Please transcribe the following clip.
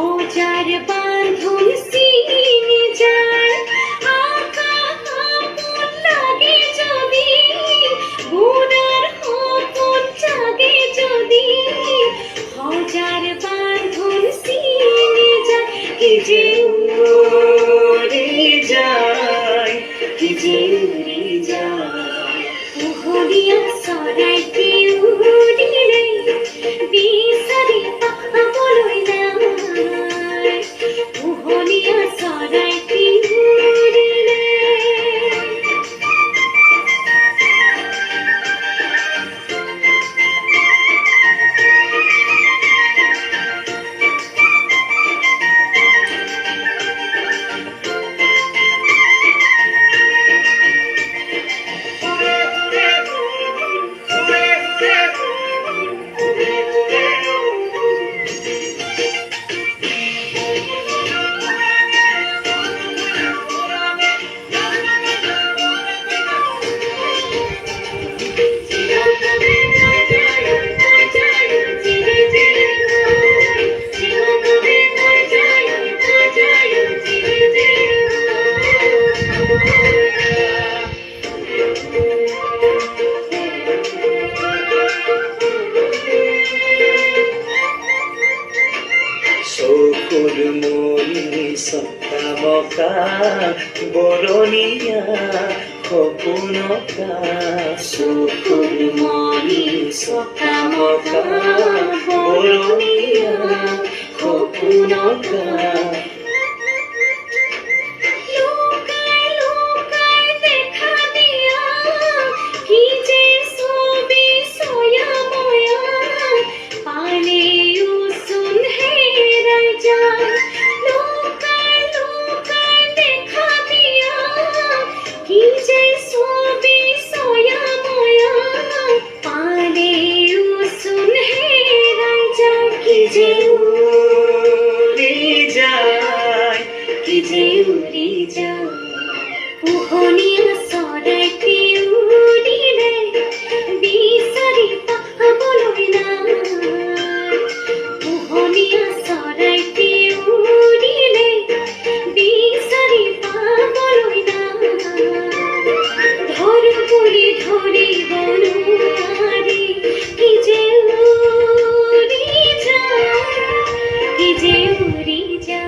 Ozer বাঁধন সিনে যায় আকা আপন লাগে যদি বুড়ার হপন জাগে যদি অজার বাঁধন সিনে যায় কি যে উড়ে যায় কি যে উড়ে যায় পুহনিয়া soraiti উড়িলে বিসরি পাপা বলই নাই পুহনিয়া soraiti উড়িলে বরণিয়া খপুনকা সুকুরমণি সকামকা বরণিয়া খপুনকা লোকায় লোকায় দেখা দিয়া কি যে ছবি সয়া ময়া পালে উসুন হেরাই যায় লোকায় লোকায় দেখা দিয়া কি যে ছবি সয়া ময়া পালে উসুন হেরাই যায় কি যে উড়ে যায় কি যে উড়ে যায়